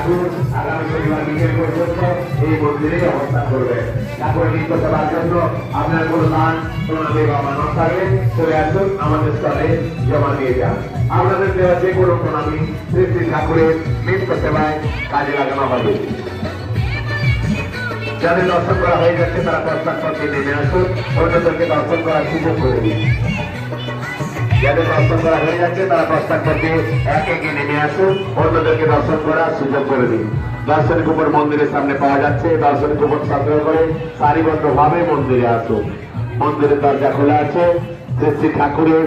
ঠাকুর আগামী শনিবার বিকেল পর্যন্ত এই মন্দিরে অবস্থান করবে। ঠাকুরের নিত্য সেবার জন্য আপনার কোনো দান প্রণামী বা মানব থাকলে চলে আসুন, আমাদের স্থলে জমা দিয়ে যান। আপনাদের দেওয়া যে কোনো প্রণামী শ্রী শ্রী ঠাকুরের নিত্য সেবায় কাজে লাগানো হবে। যাদের দর্শন করা হয়ে যাচ্ছে তারা প্রস্তাব পথে নেমে আসুন, অন্যদেরকে দর্শন করার সুযোগ করে দিন। যাদের দর্শন করা হয়ে যাচ্ছে তারা প্রস্তাব পথে একে একে নেমে আসুন, অন্যদেরকে দর্শন করার সুযোগ করে দিন। দর্শনী কুপন মন্দিরের সামনে পাওয়া যাচ্ছে, দর্শনী কুপন সংগ্রহ করে সারিবদ্ধ ভাবে মন্দিরে আসুন। মন্দিরের দরজা খোলা আছে। শ্রী শ্রী ঠাকুরের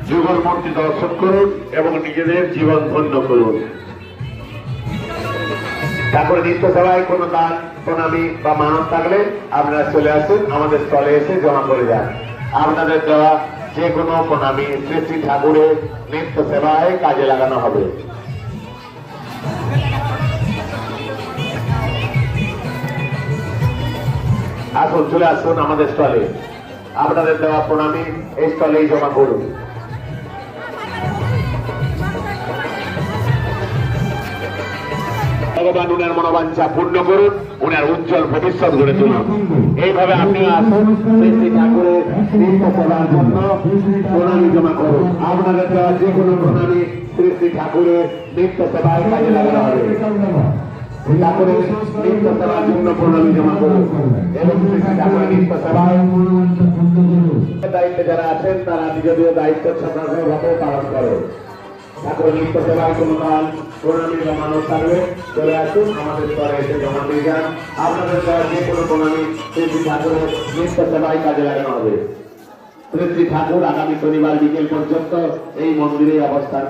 যুগল মূর্তি দর্শন করুন এবং নিজেদের জীবন ধন্য করুন। ঠাকুরের নিত্য সেবায় কোনো দান প্রণামী বা মানব থাকলে আপনারা চলে আসুন, আমাদের স্থলে এসে জমা করে যান। আপনাদের দেওয়া যে কোনো প্রণামী শ্রী শ্রী ঠাকুরের নিত্য সেবায় কাজে লাগানো হবে। আসুন, চলে আসুন আমাদের স্থলে। আপনাদের দেওয়া প্রণামী এই স্থলেই জমা করুন। ভগবান উনার মনোবাঞ্ছা পূর্ণ করুন, উনার উজ্জ্বল ভবিষ্যৎ গড়ে তুলুন। এইভাবে আপনিও আসুন, শ্রী শ্রী ঠাকুরের নিত্য সেবার জন্য প্রণামী জমা করুন। আপনাদের দেওয়া যে কোনো প্রণামী শ্রী শ্রী ঠাকুরের নিত্য সেবায় কাজে লাগানো হবে। ঠাকুরের নিত্য সেবার জন্য প্রণামী জমা করুন এবং শ্রী শ্রী ঠাকুরের নিত্য সেবায় দায়িত্বে যারা আছেন তারা নিজেদের দায়িত্ব সফলভাবে পালন করে। ঠাকুরের নিত্য সেবায় কোনো দান প্রণামী বা মানব থাকলে চলে আসুন, আমাদের স্তরে এসে জমা দিয়ে যান। আপনাদের দ্বারা যে কোনো প্রণামী শ্রী শ্রী ঠাকুরের নিত্য সেবায় কাজে লাগানো হবে। শ্রী শ্রী ঠাকুর আগামী শনিবার বিকেল পর্যন্ত এই মন্দিরে অবস্থান